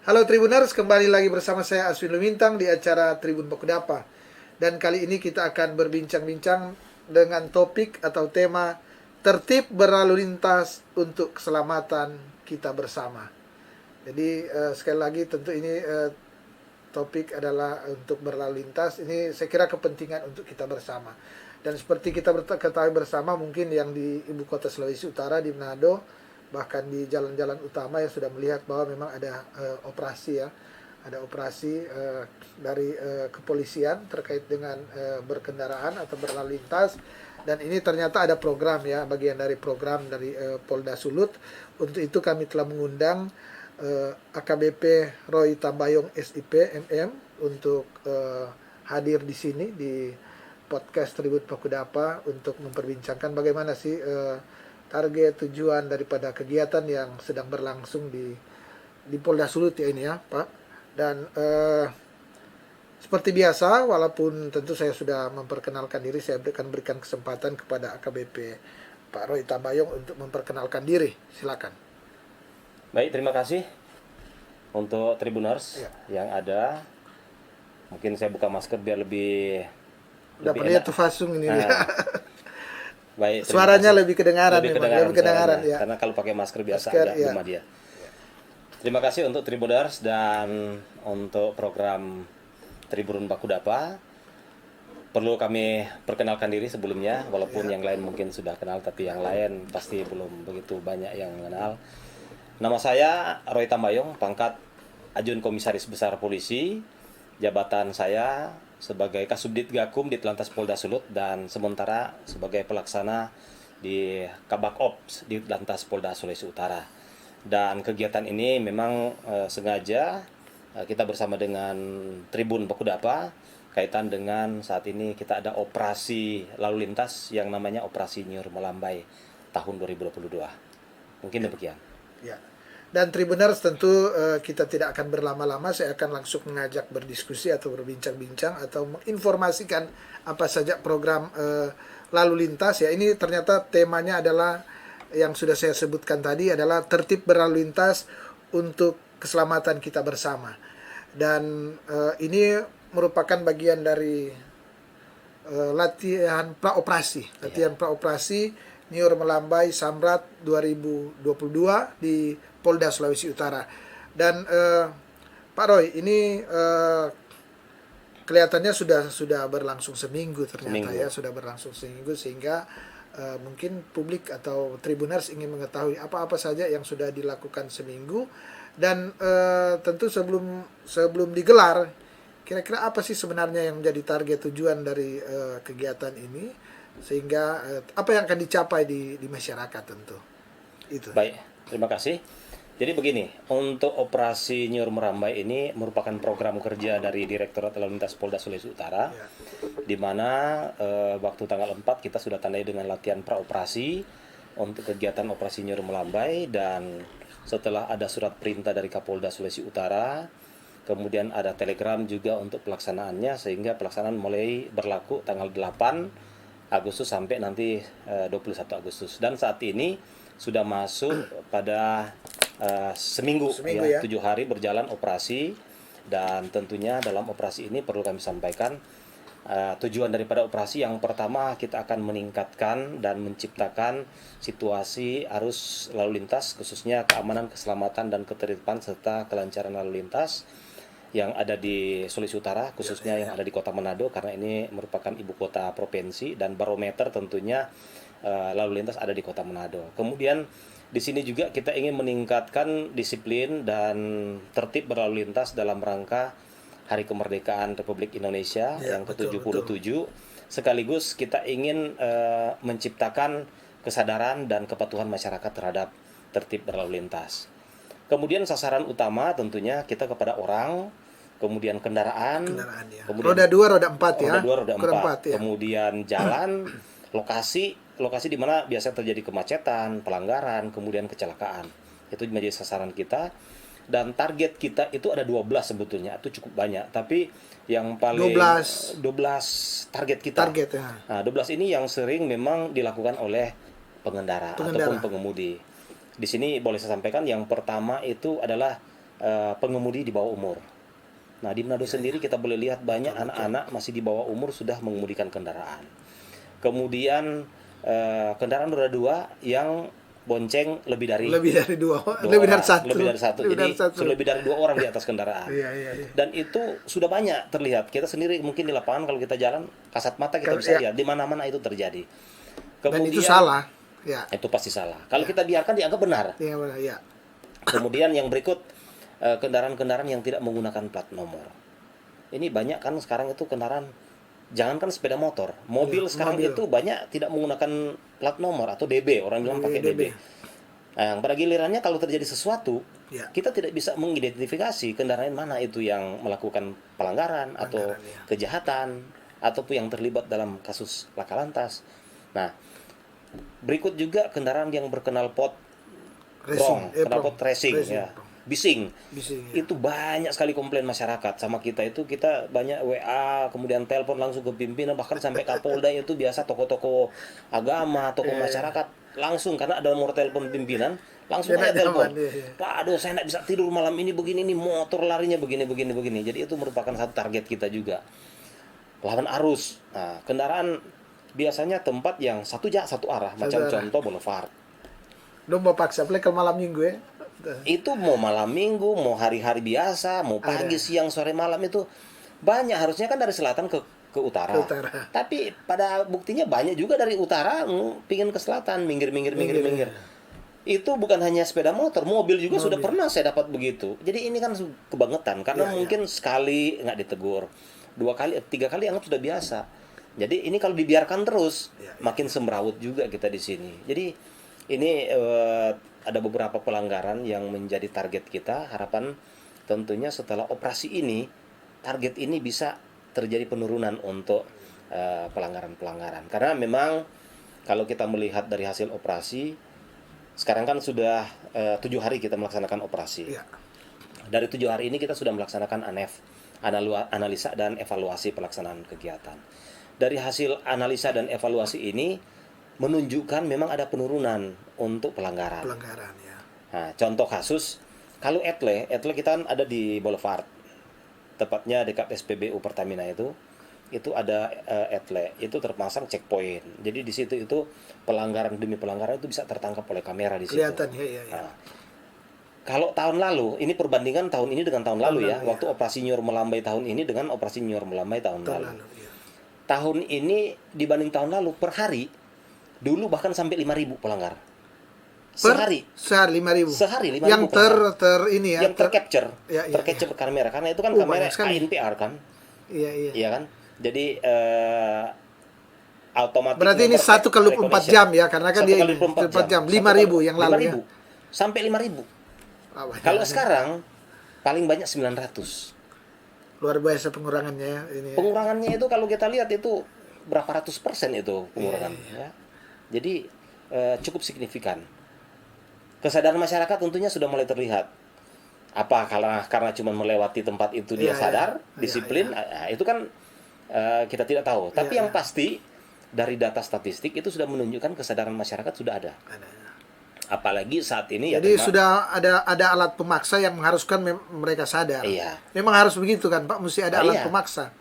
Halo Tribuners, kembali lagi bersama saya Aswin Lumintang di acara Tribun Bakudapa. Dan kali ini kita akan berbincang-bincang dengan topik atau tema tertib berlalu lintas untuk keselamatan kita bersama. Jadi sekali lagi tentu ini topik adalah untuk berlalu lintas. Ini saya kira kepentingan untuk kita bersama. Dan seperti kita ketahui bersama, mungkin yang di ibu kota Sulawesi Utara, di Manado, bahkan di jalan-jalan utama yang sudah melihat bahwa memang ada operasi ya, ada operasi dari kepolisian terkait dengan berkendaraan atau berlalu lintas. Dan ini ternyata ada program ya, bagian dari program dari Polda Sulut. Untuk itu kami telah mengundang AKBP Roy Tambayong SIP MM untuk hadir di sini di podcast Tribun Bakudapa untuk memperbincangkan bagaimana sih target tujuan daripada kegiatan yang sedang berlangsung di Polda Sulut ya ini ya Pak. Dan seperti biasa, walaupun tentu saya sudah memperkenalkan diri, saya akan berikan kesempatan kepada AKBP Pak Roy Tambayong untuk memperkenalkan diri. Silakan. Baik, terima kasih untuk Tribuners Ya. yang ada. Mungkin saya buka masker biar lebih Dapat enak. lihat tuh Fasung ini. Baik, Suaranya kasih. lebih kedengaran lebih memang, kedengaran, lebih kedengaran suaranya. ya. Karena kalau pakai masker biasa Masker, agak ya. rumah dia. Terima kasih untuk Tribuners dan untuk program Tribun Bakudapa. Perlu kami perkenalkan diri sebelumnya, walaupun yang lain mungkin sudah kenal, tapi yang lain pasti belum begitu banyak yang mengenal. Nama saya Roy Tambayong, pangkat Ajun Komisaris Besar Polisi. Jabatan saya sebagai Kasubdit Gakum di Telantas Polda Sulut dan sementara sebagai pelaksana di Kabak Ops di Telantas Polda Sulawesi Utara. Dan kegiatan ini memang sengaja kita bersama dengan Tribun Bakudapa kaitan dengan saat ini kita ada operasi lalu lintas yang namanya Operasi Nyur Melambai tahun 2022. Mungkin demikian. Ya. Dan Tribuners tentu kita tidak akan berlama-lama, saya akan langsung mengajak berdiskusi atau berbincang-bincang atau menginformasikan apa saja program lalu lintas ya. Ini ternyata temanya adalah yang sudah saya sebutkan tadi adalah tertib berlalu lintas untuk keselamatan kita bersama. Dan ini merupakan bagian dari latihan praoperasi Nyur Melambai Samrat 2022 di Polda Sulawesi Utara. Dan Pak Roy, ini kelihatannya sudah berlangsung seminggu ternyata ya, sudah berlangsung seminggu sehingga mungkin publik atau Tribuners ingin mengetahui apa-apa saja yang sudah dilakukan seminggu. Dan tentu sebelum digelar, kira-kira apa sih sebenarnya yang menjadi target tujuan dari kegiatan ini, sehingga apa yang akan dicapai di masyarakat tentu itu. Baik, terima kasih. Jadi begini, untuk operasi Nyur Melambai ini merupakan program kerja dari Direktorat Lalu Lintas Polda Sulawesi Utara, Ya. di mana waktu tanggal 4 kita sudah tandai dengan latihan praoperasi untuk kegiatan operasi Nyur Melambai. Dan setelah ada surat perintah dari Kapolda Sulawesi Utara, kemudian ada telegram juga untuk pelaksanaannya, sehingga pelaksanaan mulai berlaku tanggal 8 Agustus sampai nanti 21 Agustus. Dan saat ini sudah masuk pada seminggu ya, 7 hari berjalan operasi. Dan tentunya dalam operasi ini perlu kami sampaikan tujuan daripada operasi yang pertama, kita akan meningkatkan dan menciptakan situasi arus lalu lintas, khususnya keamanan, keselamatan, dan ketertiban serta kelancaran lalu lintas yang ada di Sulawesi Utara, khususnya yang ada di Kota Manado, karena ini merupakan ibu kota provinsi dan barometer tentunya lalu lintas ada di Kota Manado. Kemudian di sini juga kita ingin meningkatkan disiplin dan tertib berlalu lintas dalam rangka Hari Kemerdekaan Republik Indonesia yang ke-77. Sekaligus kita ingin menciptakan kesadaran dan kepatuhan masyarakat terhadap tertib berlalu lintas. Kemudian sasaran utama tentunya kita kepada orang, kemudian kendaraan Ya. kemudian Roda 2, roda 4 ya. roda 2, roda 4, ya. kemudian jalan, lokasi di mana biasa terjadi kemacetan, pelanggaran, kemudian kecelakaan. Itu menjadi sasaran kita. Dan target kita itu ada 12 sebetulnya, itu cukup banyak. Tapi yang paling 12 target kita. Ya. Nah, 12 ini yang sering memang dilakukan oleh pengendara. Ataupun pengemudi. Di sini boleh saya sampaikan yang pertama itu adalah pengemudi di bawah umur. Nah, di Manado sendiri kita boleh lihat banyak anak-anak masih di bawah umur sudah mengemudikan kendaraan. Kemudian kendaraan roda 2 yang bonceng lebih dari dua lebih dari satu lebih dari satu. lebih Jadi dari satu. lebih dari 2 orang di atas kendaraan. Iya, iya, iya. Dan itu sudah banyak terlihat. Kita sendiri mungkin di lapangan kalau kita jalan kasat mata kita Kan, bisa iya. lihat di mana-mana itu terjadi. Dan itu Kemudian salah. Ya. itu pasti salah. Kalau kita biarkan dianggap benar. Iya, benar, ya. Kemudian yang berikut kendaraan-kendaraan yang tidak menggunakan plat nomor. Ini banyak kan sekarang itu kendaraan, jangankan sepeda motor, mobil Iya, sekarang mobil. itu banyak tidak menggunakan plat nomor atau DB, orang bilang pakai DB. Nah, pada gilirannya kalau terjadi sesuatu, Ya. kita tidak bisa mengidentifikasi kendaraan mana itu yang melakukan pelanggaran atau Pelanggaran, ya. kejahatan ataupun yang terlibat dalam kasus laka lantas. Nah, berikut juga kendaraan yang berknalpot brong, knalpot racing, ya, bising. Bising, ya. Itu banyak sekali komplain masyarakat sama kita. Itu kita banyak WA, kemudian telepon langsung ke pimpinan, bahkan sampai Kapolda. Itu biasa toko-toko agama, toko masyarakat langsung, karena ada nomor telepon pimpinan, langsung Dia aja telepon. iya. Pak, aduh saya nggak bisa tidur malam ini, begini nih, motor larinya begini. Jadi itu merupakan satu target kita juga. Lawan arus. Nah, kendaraan biasanya tempat yang satu arah, macam arah. contoh boulevard. Domba paksa, apalagi kalau malam minggu ya. Itu mau malam minggu, mau hari-hari biasa, mau pagi, siang, sore, malam, itu banyak. Harusnya kan dari selatan ke utara. Ke utara. Tapi pada buktinya banyak juga dari utara pingin ke selatan, minggir. Itu bukan hanya sepeda motor, mobil juga sudah pernah saya dapat begitu. Jadi ini kan kebangetan, karena mungkin sekali nggak ditegur, 2 kali, 3 kali anggap sudah biasa. Jadi ini kalau dibiarkan terus, makin semrawut juga kita di sini. Jadi ini ada beberapa pelanggaran yang menjadi target kita. Harapan tentunya setelah operasi ini, target ini bisa terjadi penurunan untuk pelanggaran-pelanggaran. Karena memang kalau kita melihat dari hasil operasi, sekarang kan sudah 7 hari kita melaksanakan operasi. Ya. Dari 7 hari ini kita sudah melaksanakan ANEF, analisa dan evaluasi pelaksanaan kegiatan. Dari hasil analisa dan evaluasi ini menunjukkan memang ada penurunan untuk pelanggaran. Ya. Nah, contoh kasus, kalau etle kita kan ada di Boulevard, tepatnya dekat SPBU Pertamina itu ada etle, itu terpasang checkpoint. Jadi di situ itu pelanggaran demi pelanggaran itu bisa tertangkap oleh kamera di situ. Kelihatan ya. Nah, kalau tahun lalu, ini perbandingan tahun ini dengan tahun lalu ya, waktu operasi Nyur Melambai tahun ini dengan operasi Nyur Melambai tahun lalu. Ya. Tahun ini dibanding tahun lalu per hari, dulu bahkan sampai 5.000 pelanggar. Sehari 5.000. Sehari 5.000 yang ini ya. Yang tercapture, ya. kamera, karena itu kan kamera ANPR kan. Iya. Iya kan? Jadi otomatis. Berarti ini 1 kali 24 jam ya, karena kan dia 24 jam. 5.000 yang lalu 5.000. ya. Sampai 5.000. Kalau sekarang paling banyak 900. Luar biasa pengurangannya ya, ini. Ya. Pengurangannya itu kalau kita lihat itu berapa ratus % itu pengurangannya. Ya. Jadi cukup signifikan. Kesadaran masyarakat tentunya sudah mulai terlihat. Apa karena cuma melewati tempat itu dia sadar, disiplin, itu kan kita tidak tahu. Tapi yang pasti dari data statistik itu sudah menunjukkan kesadaran masyarakat sudah ada. Apalagi saat ini. Jadi sudah ada alat pemaksa yang mengharuskan mereka sadar. Iya. Memang harus begitu kan Pak, mesti ada alat pemaksa.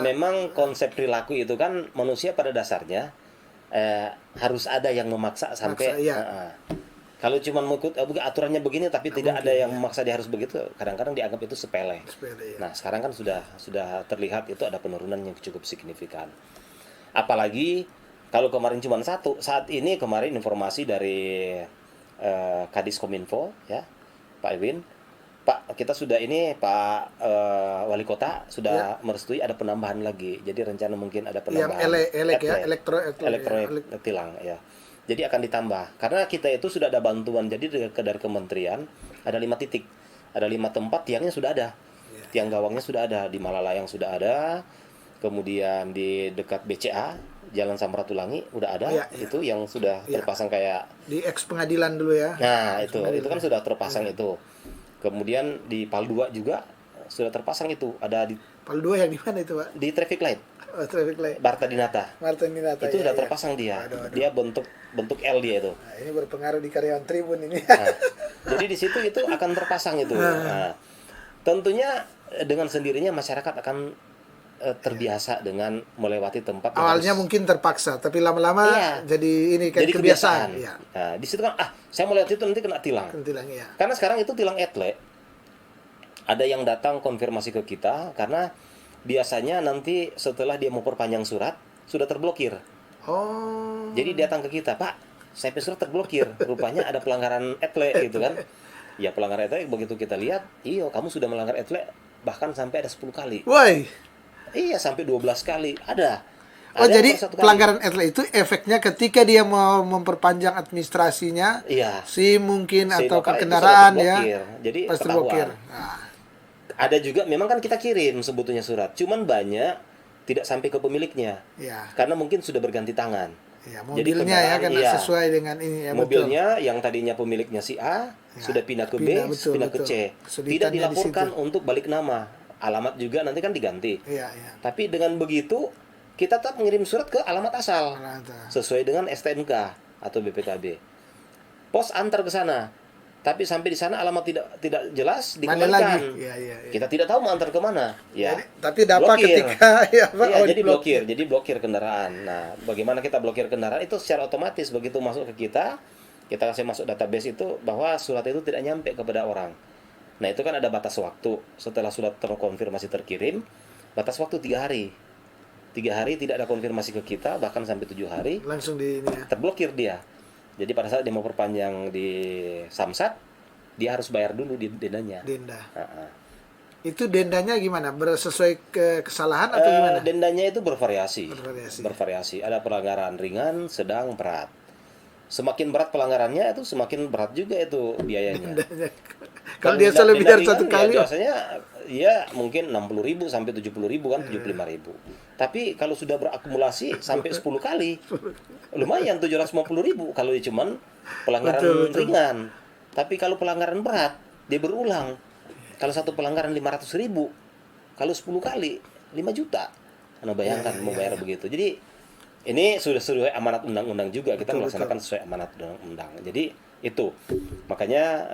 Memang konsep perilaku itu kan manusia pada dasarnya harus ada yang memaksa sampai. Kalau cuma mengikut aturannya begini tapi tidak ada yang memaksa dia harus begitu, kadang-kadang dianggap itu sepele. Nah, sekarang kan sudah terlihat itu ada penurunan yang cukup signifikan. Apalagi kalau kemarin cuma 1, saat ini kemarin informasi dari Kadis Kominfo ya, Pak Ewin, Pak, kita sudah ini Pak Wali Kota sudah merestui ada penambahan lagi. Jadi rencana mungkin ada penambahan. Elektronik tilang ya. Jadi akan ditambah. Karena kita itu sudah ada bantuan. Jadi dari kementerian ada 5 titik. Ada 5 tempat tiangnya sudah ada. Tiang gawangnya sudah ada di Malalayang sudah ada. Kemudian di dekat BCA Jalan Samratulangi udah ada. Itu yang sudah terpasang kayak di ex pengadilan dulu ya. Nah, itu kan sudah terpasang itu. Kemudian di PAL 2 juga sudah terpasang itu. Ada di PAL 2 yang di mana itu, Pak? Di traffic light. Oh, traffic light. Marta Dinata. Marta Dinata. Itu ya, sudah ya. terpasang dia. Aduh. Dia bentuk L dia itu. Nah, ini berpengaruh di karyawan Tribun ini. Nah, jadi di situ itu akan terpasang itu. Nah, tentunya dengan sendirinya masyarakat akan terbiasa dengan melewati tempat yang Awalnya harus- mungkin terpaksa, tapi lama-lama Iya. jadi ini kan jadi kebiasaan. kebiasaan. Iya. Nah, di situ kan saya mau lihat itu nanti kena tilang. Kentilang ya. Karena sekarang itu tilang etle. Ada yang datang konfirmasi ke kita karena biasanya nanti setelah dia mau perpanjang surat sudah terblokir. Oh. Jadi dia datang ke kita, Pak, saya surat terblokir. Rupanya ada pelanggaran etle gitu kan. Ya pelanggaran etle begitu kita lihat, iya kamu sudah melanggar etle bahkan sampai ada 10 kali. Woi. Iya, sampai 12 kali. Ada. Oh, Ada yang jadi per satu kali. pelanggaran etle itu efeknya ketika dia mau memperpanjang administrasinya, Iya. SIM mungkin SIM atau apa, itu kendaraan sudah ya. terblokir. Jadi Pasti ketahuan. blokir. Nah, Ada juga memang kan kita kirim sebetulnya surat, cuman banyak tidak sampai ke pemiliknya. ya. Karena mungkin sudah berganti tangan. Ya, Jadi mobilnya ya kendaraan, karena iya. sesuai dengan ini ya, Mobilnya yang tadinya pemiliknya si A Ya, sudah pindah ke pindah, B, betul, pindah ke betul. C. Kesulitannya Tidak di dilaporkan situ. untuk balik nama. Alamat juga nanti kan diganti. betul. Iya, iya. Tapi dengan begitu kita tetap mengirim surat ke alamat asal Nah, itu. sesuai dengan STNK atau BPKB. Pos antar ke sana. Tapi sampai di sana alamat tidak jelas Mana dikembalikan. lagi? Iya, iya, iya. Kita tidak tahu mau antar kemana. Ya. Jadi, tapi dapat Blokir. ketika ya, Pak, Iya, oh, jadi diblokir. blokir kendaraan. Nah, bagaimana kita blokir kendaraan itu secara otomatis begitu masuk ke kita kasih masuk database itu bahwa surat itu tidak nyampe kepada orang. Nah, itu kan ada batas waktu. Setelah surat terkonfirmasi terkirim, batas waktu 3 hari. 3 hari tidak ada konfirmasi ke kita, bahkan sampai 7 hari Langsung di ini ya. terblokir dia. Jadi pada saat dia mau perpanjang di Samsat, dia harus bayar dulu di dendanya. Denda. Nah, Itu dendanya gimana? Sesuai kesalahan atau gimana? Dendanya itu bervariasi. Bervariasi. Ada pelanggaran ringan, sedang, berat. Semakin berat pelanggarannya itu semakin berat juga itu biayanya. Dendanya. Kalau dia selalu denda biar ringan satu ya kali, biasanya ya mungkin 60.000 sampai 70.000 kan, 75.000. Tapi kalau sudah berakumulasi sampai 10 kali, lumayan 750.000 kalau dia cuman pelanggaran Betul. ringan. Tapi kalau pelanggaran berat, dia berulang. Kalau satu pelanggaran 500.000, kalau 10 kali 5 juta. Anda bayangkan mau bayar begitu. Jadi ini sudah sesuai amanat undang-undang juga, kita melaksanakan sesuai amanat undang-undang. Jadi itu makanya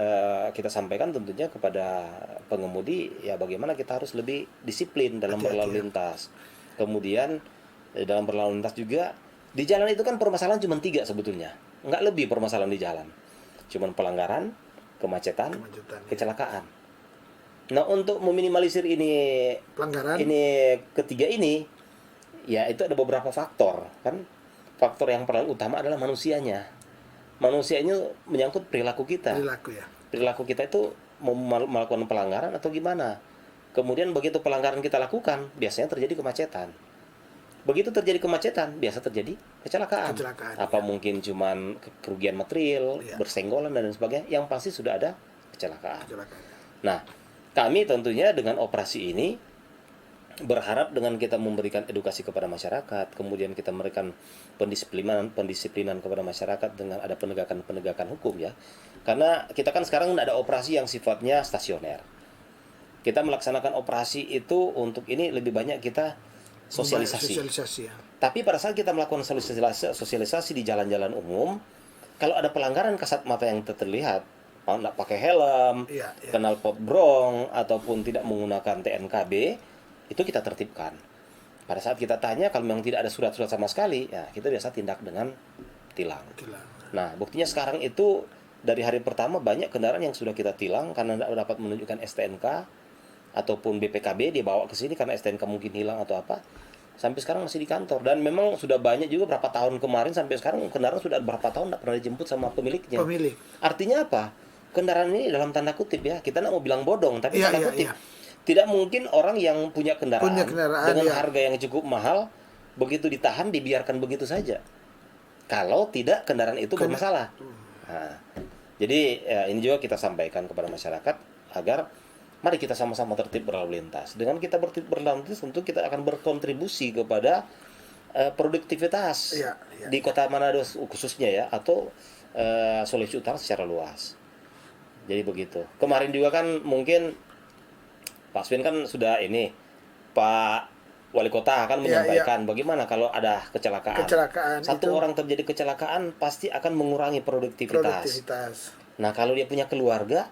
kita sampaikan tentunya kepada pengemudi ya bagaimana kita harus lebih disiplin dalam berlalu lintas. Kemudian dalam berlalu lintas juga di jalan itu kan permasalahan cuma 3 sebetulnya, nggak lebih permasalahan di jalan, cuman pelanggaran, kemacetan, kecelakaan. Nah untuk meminimalisir pelanggaran. ini ketiga ini ya itu ada beberapa faktor kan. Faktor yang paling utama adalah manusianya. Manusianya menyangkut perilaku kita. Perilaku kita itu mau melakukan pelanggaran atau gimana. Kemudian begitu pelanggaran kita lakukan, biasanya terjadi kemacetan. Begitu terjadi kemacetan, biasa terjadi kecelakaan. Apa mungkin cuman kerugian material, bersenggolan dan sebagainya, yang pasti sudah ada kecelakaan. Nah, kami tentunya dengan operasi ini berharap dengan kita memberikan edukasi kepada masyarakat, kemudian kita memberikan pendisiplinan kepada masyarakat dengan ada penegakan hukum ya. Karena kita kan sekarang ada operasi yang sifatnya stasioner. Kita melaksanakan operasi itu untuk ini lebih banyak kita sosialisasi ya. Tapi pada saat kita melakukan sosialisasi di jalan-jalan umum, kalau ada pelanggaran kasat mata yang terlihat, tidak pakai helm, knalpot brong ataupun tidak menggunakan TNKB, itu kita tertibkan. Pada saat kita tanya, kalau memang tidak ada surat-surat sama sekali, ya kita biasa tindak dengan tilang. Nah, buktinya sekarang itu dari hari pertama banyak kendaraan yang sudah kita tilang karena tidak dapat menunjukkan STNK ataupun BPKB, dibawa ke sini karena STNK mungkin hilang atau apa. Sampai sekarang masih di kantor, dan memang sudah banyak juga berapa tahun kemarin sampai sekarang kendaraan sudah berapa tahun tidak pernah dijemput sama pemiliknya. Artinya apa? Kendaraan ini dalam tanda kutip ya, kita tidak mau bilang bodong, tapi tanda kutip. Tidak mungkin orang yang punya kendaraan dengan harga yang cukup mahal begitu ditahan dibiarkan begitu saja. Kalau tidak kendaraan itu bermasalah. Nah, jadi ya, ini juga kita sampaikan kepada masyarakat agar mari kita sama-sama tertib berlalu lintas. Dengan kita tertib berlalu lintas tentu kita akan berkontribusi kepada produktivitas di Kota Manado khususnya ya, atau Sulawesi Utara secara luas. Jadi begitu. Kemarin juga kan mungkin Pak Swin kan sudah ini, Pak wali kota akan Iya, menyampaikan bagaimana kalau ada kecelakaan. Kecelakaan Satu itu orang terjadi kecelakaan pasti akan mengurangi produktivitas. produktivitas Nah, kalau dia punya keluarga,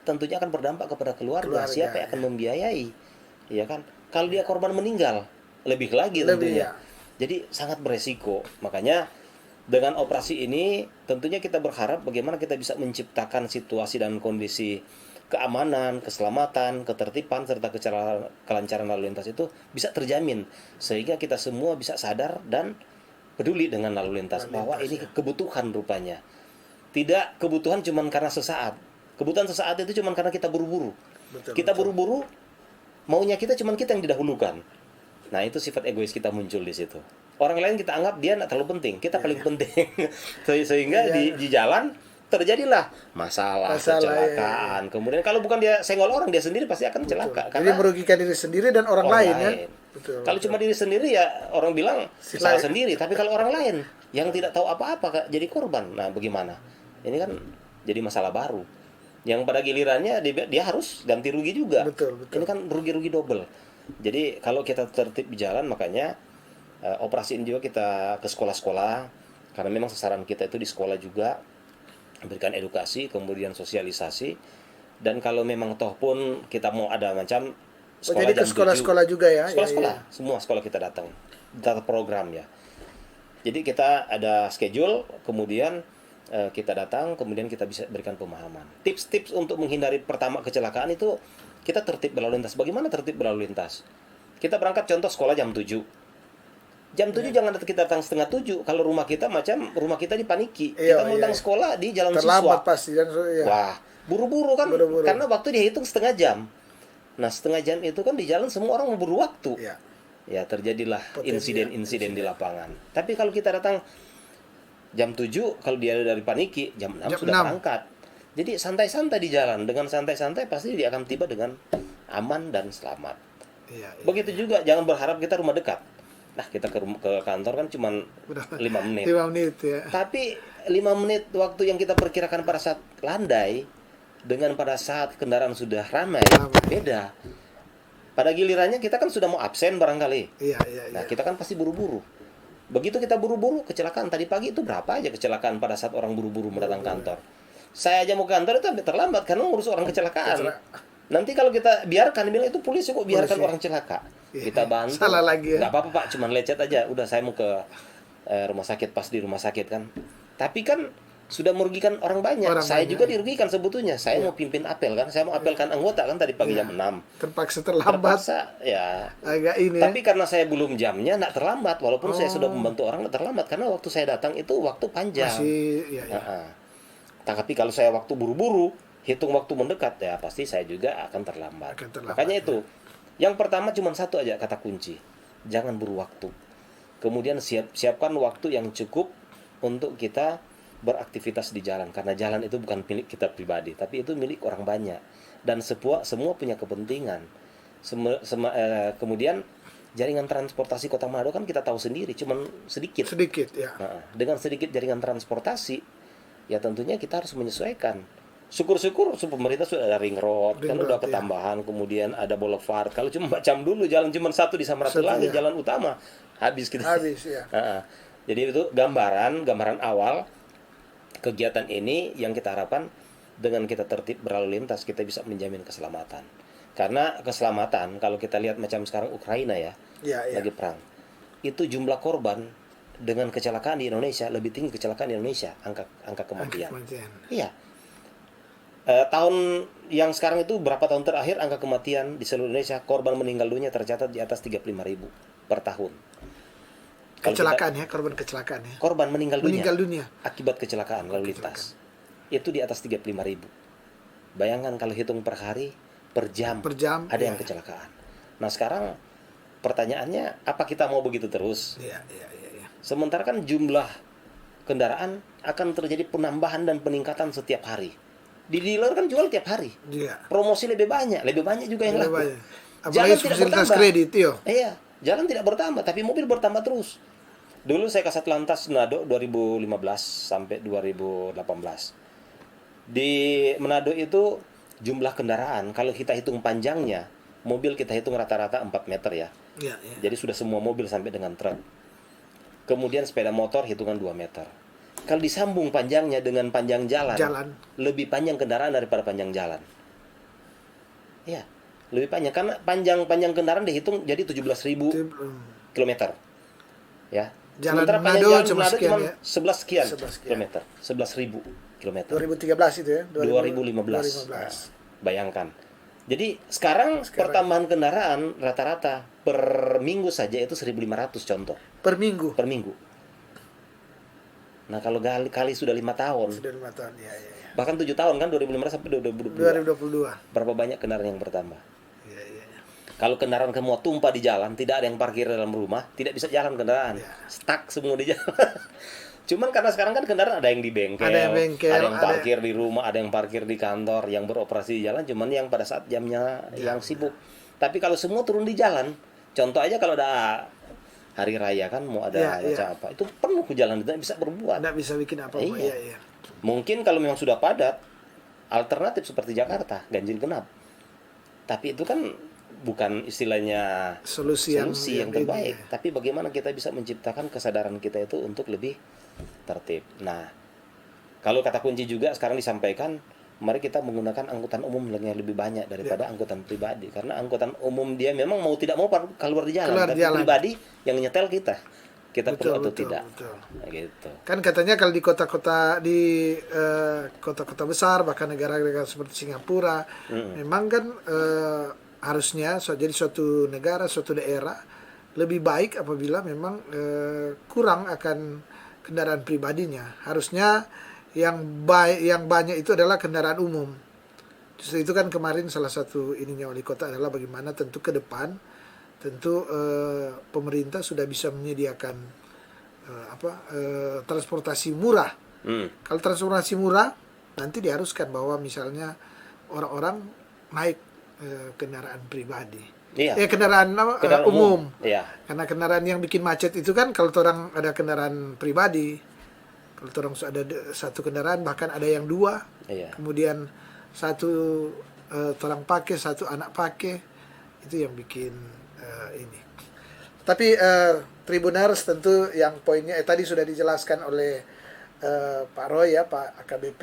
tentunya akan berdampak kepada keluarga. keluarga Siapa yang akan ya. membiayai? Ya kan? Kalau dia korban meninggal, lebih lagi Lebih tentunya. ya. Jadi sangat beresiko. Makanya dengan operasi ini tentunya kita berharap bagaimana kita bisa menciptakan situasi dan kondisi keamanan, keselamatan, ketertiban serta kelancaran lalu lintas itu bisa terjamin sehingga kita semua bisa sadar dan peduli dengan lalu lintas bahwa ini ya. kebutuhan rupanya. Tidak kebutuhan cuma karena sesaat. Kebutuhan sesaat itu cuma karena kita buru-buru. Betul, Kita betul. buru-buru, maunya kita cuma kita yang didahulukan. Nah, itu sifat egois kita muncul di situ. Orang lain kita anggap dia tidak terlalu penting, kita paling penting. Sehingga di jalan terjadilah masalah, kecelakaan. Kemudian kalau bukan dia senggol orang, dia sendiri pasti akan celaka. Jadi Karena merugikan diri sendiri dan orang lain ya. Betul. kalau cuma diri sendiri ya orang bilang salah sendiri. Tapi kalau orang lain yang tidak tahu apa-apa jadi korban, nah bagaimana? Ini kan jadi masalah baru. Yang pada gilirannya dia harus ganti rugi juga. Betul, betul. Ini kan rugi-rugi double. Jadi kalau kita tertib di jalan, makanya operasiin juga kita ke sekolah-sekolah, karena memang sasaran kita itu di sekolah juga, berikan edukasi, kemudian sosialisasi. Dan kalau memang toh pun kita mau ada macam sekolah jadi ke jam 7, sekolah-sekolah juga ya. sekolah-sekolah, Ya, ya. semua sekolah kita datang, data program ya. Jadi kita ada schedule, kemudian kita datang, kemudian kita bisa berikan pemahaman. Tips-tips untuk menghindari pertama kecelakaan itu kita tertib berlalu lintas. Bagaimana tertib berlalu lintas? Kita berangkat contoh sekolah jam 7. Jam 7 jangan kita datang setengah 7. Kalau rumah kita macam rumah kita dipaniki. Iya, Kita mau datang sekolah di jalan terlambat siswa. pasti dan ya. Wah, buru-buru kan? Buru-buru. Karena waktu dihitung setengah jam. Nah, setengah jam itu kan di jalan semua orang memburu waktu. Ya. Ya, terjadilah Potensi, insiden-insiden di lapangan. Tapi kalau kita datang jam 7, kalau dia dari paniki, jam 6 Jam sudah 6. berangkat. Jadi santai-santai di jalan. Dengan santai-santai pasti dia akan tiba dengan aman dan selamat. Iya, iya. Begitu juga, jangan berharap kita rumah dekat. Nah, kita ke kantor kan cuma 5 menit. 5 menit ya. Tapi 5 menit waktu yang kita perkirakan pada saat landai dengan pada saat kendaraan sudah ramai, beda. Pada gilirannya kita kan sudah mau absen barangkali. Iya, iya, iya. Nah, kita kan pasti buru-buru. Begitu kita buru-buru, kecelakaan. Tadi pagi itu berapa aja kecelakaan pada saat orang buru-buru mendatang kantor. Saya aja mau ke kantor itu terlambat karena ngurus orang kecelakaan. Nanti kalau kita biarkan, bilang itu polisi kok biarkan orang celaka. Kita bantu. Salah lagi ya. Nggak apa-apa Pak, cuman lecet aja. Udah saya mau ke rumah sakit, pas di rumah sakit kan. Tapi kan sudah merugikan orang banyak. Saya juga dirugikan sebetulnya. Saya mau pimpin apel kan. Saya mau apelkan anggota kan tadi pagi jam 6. Terpaksa terlambat. Terpaksa ya. Agak ini. Tapi karena saya belum jamnya, nggak terlambat. Walaupun saya sudah membantu orang, nggak terlambat. Karena waktu saya datang itu waktu panjang. Masih, ya, ya. Tapi kalau saya waktu buru-buru, hitung waktu mendekat, ya pasti saya juga akan terlambat. Makanya itu, yang pertama cuma satu aja kata kunci. Jangan buru waktu. Kemudian siapkan waktu yang cukup untuk kita beraktivitas di jalan. Karena jalan itu bukan milik kita pribadi, tapi itu milik orang banyak. Dan semua punya kepentingan. Kemudian jaringan transportasi Kota Manado kan kita tahu sendiri, cuman sedikit. Sedikit ya. Nah, dengan sedikit jaringan transportasi, ya tentunya kita harus menyesuaikan. Syukur-syukur pemerintah sudah ada ring road, kan udah ketambahan, kemudian ada boulevard. Kalau cuma macam dulu jalan cuma satu di Samratulangi, jalan utama, habis kita. Habis ya. Jadi itu gambaran awal kegiatan ini yang kita harapkan dengan kita tertib berlalu lintas kita bisa menjamin keselamatan. Karena keselamatan kalau kita lihat macam sekarang Ukraina ya, lagi perang. Itu jumlah korban dengan kecelakaan di Indonesia lebih tinggi kecelakaan di Indonesia, angka kematian. Iya. Tahun yang sekarang itu berapa tahun terakhir angka kematian di seluruh Indonesia korban meninggal dunia tercatat di atas 35.000 per tahun. Kecelakaan ya, korban kecelakaan ya. Korban meninggal dunia akibat kecelakaan lalu lintas. Itu di atas 35.000. Bayangkan kalau hitung per hari, per jam ada yang kecelakaan. Nah, sekarang pertanyaannya, apa kita mau begitu terus? Iya. Sementara kan jumlah kendaraan akan terjadi penambahan dan peningkatan setiap hari. Di dealer kan jual tiap hari. Iya. Promosi lebih banyak juga yang laku. Apalagi fasilitas kredit yo. Iya, jalan tidak bertambah, tapi mobil bertambah terus. Dulu saya kasat lantas Manado 2015 sampai 2018. Di Manado itu jumlah kendaraan kalau kita hitung panjangnya, mobil kita hitung rata-rata 4 meter ya. Ya, ya. Jadi sudah semua mobil sampai dengan truk. Kemudian sepeda motor hitungan 2 meter. Kalau disambung panjangnya dengan panjang jalan, Jalan. lebih panjang kendaraan daripada panjang jalan. Ya, lebih panjang karena panjang kendaraan dihitung jadi 17.000 Itu, kilometer. Ya. Jalan Sementara panjang Manado jalan cuma Manado sekian cuma ya? 11 sekian 11 sekian. kilometer. 11.000 kilometer. 2013 itu ya? 2015. Nah, bayangkan. Jadi sekarang pertambahan kendaraan rata-rata per minggu saja itu 1.500 contoh. Per minggu. Per minggu. Nah, kalau kali sudah 5 tahun. Sudah 5 tahun, ya, ya, ya. Bahkan 7 tahun kan 2015 sampai 2022. Berapa banyak kendaraan yang bertambah? Ya, ya, ya. Kalau kendaraan kamu tumpah di jalan, tidak ada yang parkir dalam rumah, tidak bisa jalan kendaraan. Ya. Stuck semua di jalan. Cuman karena sekarang kan kendaraan ada yang di bengkel, Ada yang bengkel, ada yang parkir di rumah, ada yang parkir di kantor, yang beroperasi di jalan, cuman yang pada saat jamnya yang sibuk. Tapi kalau semua turun di jalan, contoh aja kalau ada hari raya kan mau ada apa, itu penuh ke jalan, tidak bisa berbuat. Tidak bisa bikin apa-apa. Iya. Ya, ya. Mungkin kalau memang sudah padat, alternatif seperti Jakarta, ganjil genap. Tapi itu kan bukan istilahnya Solusi yang terbaik. ini. Tapi bagaimana kita bisa menciptakan kesadaran kita itu untuk lebih tertib. Nah, kalau kata kunci juga sekarang disampaikan, mari kita menggunakan angkutan umum yang lebih banyak daripada angkutan pribadi. Karena angkutan umum dia memang mau tidak mau keluar di jalan, tapi pribadi yang nyetel kita. Kita perlu atau tidak. Betul. Nah, gitu. Kan katanya kalau di kota-kota kota-kota besar, bahkan negara-negara seperti Singapura, memang kan harusnya jadi suatu negara, suatu daerah lebih baik apabila memang kurang akan kendaraan pribadinya. Harusnya yang banyak itu adalah kendaraan umum. Justru itu kan kemarin salah satu ininya wali kota adalah bagaimana tentu ke depan tentu pemerintah sudah bisa menyediakan transportasi murah. Kalau transportasi murah nanti diharuskan bahwa misalnya orang-orang naik kendaraan pribadi. Iya. Kendaraan umum. Iya. Karena kendaraan yang bikin macet itu kan kalau orang ada kendaraan pribadi, kalau orang ada satu kendaraan bahkan ada yang 2, Iya. kemudian satu orang pakai, satu anak pakai, itu yang bikin ini. Tapi Tribuners tentu yang poinnya tadi sudah dijelaskan oleh Pak Roy ya, Pak AKBP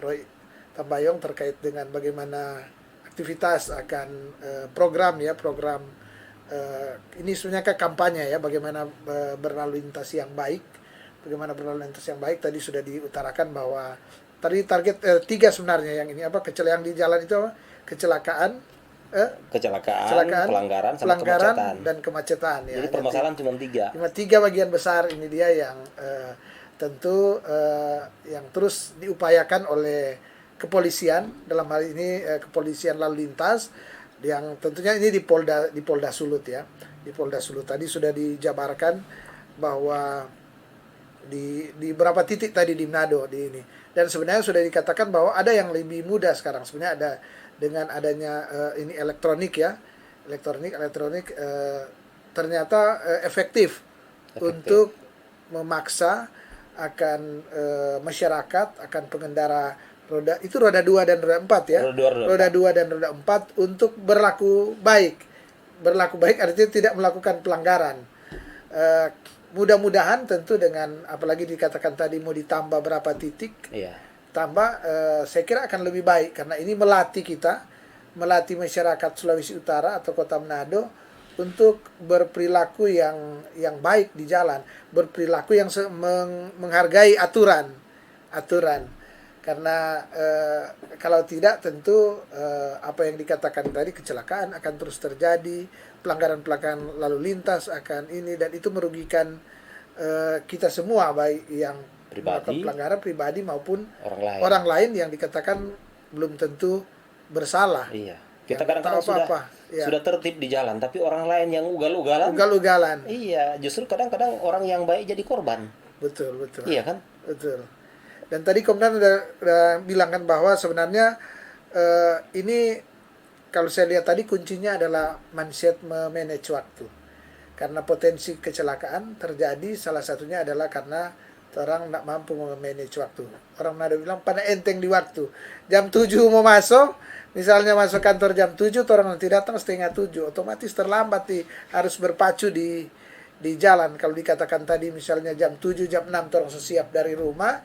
Roy Tambayong terkait dengan bagaimana aktivitas akan program ini sebenarnya kampanye ya, bagaimana berlalu lintas yang baik, tadi sudah diutarakan bahwa tadi target 3 sebenarnya yang ini yang di jalan itu kecelakaan, pelanggaran dan kemacetan ya. Jadi permasalahan cuma 3. Cuma 3 bagian besar ini dia yang tentu yang terus diupayakan oleh kepolisian, dalam hal ini kepolisian lalu lintas, yang tentunya ini di Polda Sulut ya. Di Polda Sulut tadi sudah dijabarkan bahwa di beberapa titik tadi di Manado di ini. Dan sebenarnya sudah dikatakan bahwa ada yang lebih mudah sekarang. Sebenarnya ada dengan adanya ini elektronik ternyata efektif untuk memaksa akan masyarakat, akan pengendara roda 2 dan roda 4 ya. Roda 2 dan roda 4 untuk berlaku baik. Berlaku baik artinya tidak melakukan pelanggaran. Mudah-mudahan tentu dengan apalagi dikatakan tadi mau ditambah berapa titik. Iya. Tambah saya kira akan lebih baik karena ini melatih masyarakat Sulawesi Utara atau Kota Manado untuk berperilaku yang baik di jalan, berperilaku yang menghargai aturan. Karena kalau tidak tentu apa yang dikatakan tadi, kecelakaan akan terus terjadi, pelanggaran lalu lintas akan ini, dan itu merugikan kita semua, baik yang melakukan pelanggaran pribadi maupun orang lain yang dikatakan belum tentu bersalah. Iya. Kita kadang-kadang sudah tertib di jalan, tapi orang lain yang ugal-ugalan. Iya, justru kadang-kadang orang yang baik jadi korban. Betul. Iya kan? Betul. Dan tadi Komandan udah bilang kan bahwa sebenarnya ini kalau saya lihat tadi kuncinya adalah mindset memanage waktu. Karena potensi kecelakaan terjadi salah satunya adalah karena orang nggak mampu memanage waktu. Orang Manado bilang pada enteng di waktu. Jam 7 mau masuk, misalnya masuk kantor jam 7, orang nanti datang setengah 7, otomatis terlambat harus berpacu di jalan. Kalau dikatakan tadi misalnya jam 7, jam 6 orang siap dari rumah,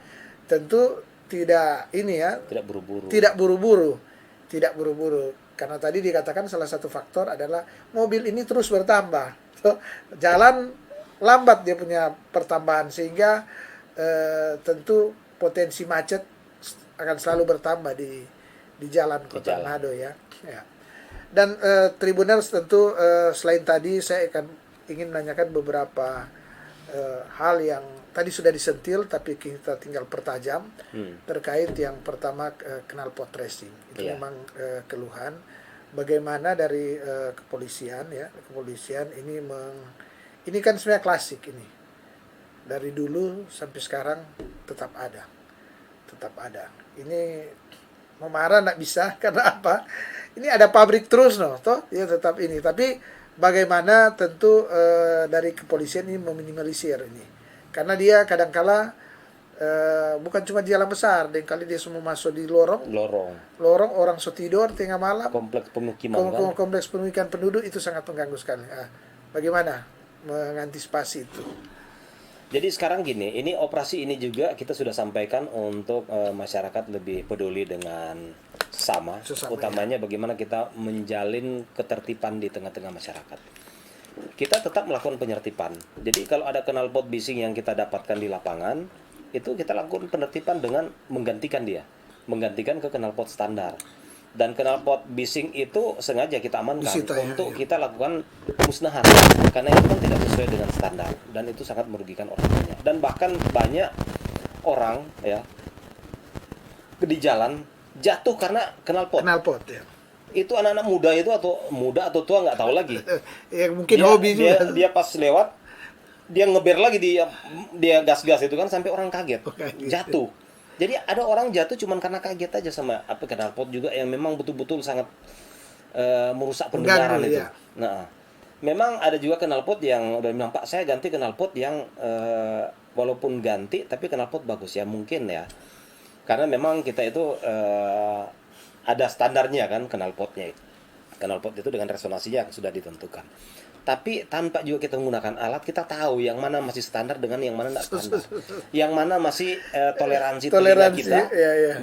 tentu tidak ini ya, Tidak buru-buru. tidak buru-buru. Tidak buru-buru. Karena tadi dikatakan salah satu faktor adalah mobil ini terus bertambah. So, jalan lambat dia punya pertambahan sehingga tentu potensi macet akan selalu bertambah di jalan Kota Manado ya. Ya. Dan Tribuners tentu selain tadi saya ingin menanyakan beberapa hal yang tadi sudah disentil tapi kita tinggal pertajam terkait yang pertama knalpot racing. Itu memang keluhan. Bagaimana dari kepolisian ya, kepolisian ini kan sebenarnya klasik ini. Dari dulu sampai sekarang tetap ada. Tetap ada. Ini mau marah nggak bisa karena apa? Ini ada pabrik terus toh ya tetap ini. Tapi bagaimana tentu dari kepolisian ini meminimalisir ini. Karena dia kadangkala bukan cuma di jalan besar, dan kali dia semua masuk di lorong orang so tidur tengah malam, kompleks pemukiman kompleks pemukiman penduduk itu sangat mengganggu sekali. Bagaimana mengantisipasi itu? Jadi sekarang gini, ini operasi ini juga kita sudah sampaikan untuk masyarakat lebih peduli dengan sesama utamanya bagaimana kita menjalin ketertiban di tengah-tengah masyarakat. Kita tetap melakukan penertiban. Jadi kalau ada knalpot bising yang kita dapatkan di lapangan, itu kita lakukan penertiban dengan menggantikan ke knalpot standar. Dan knalpot bising itu sengaja kita amankan untuk kita lakukan musnahan karena itu kan tidak sesuai dengan standar dan itu sangat merugikan orang banyak. Dan bahkan banyak orang ya di jalan jatuh karena knalpot ya. Itu anak-anak muda atau tua nggak tahu lagi. Ya mungkin hobi juga. Dia pas lewat dia ngeber lagi dia gas-gas itu kan sampai orang kaget. Jatuh. Jadi ada orang jatuh cuman karena kaget aja sama knalpot juga yang memang betul-betul sangat merusak pendengaran itu. Ya. Nah, memang ada juga knalpot yang udah bilang, Pak saya ganti knalpot yang walaupun ganti tapi knalpot bagus ya mungkin ya. Karena memang kita itu ada standarnya kan knalpotnya itu. Knalpot itu dengan resonansinya sudah ditentukan. Tapi tanpa juga kita menggunakan alat, kita tahu yang mana masih standar dengan yang mana tidak standar. Yang mana masih toleransi telinga kita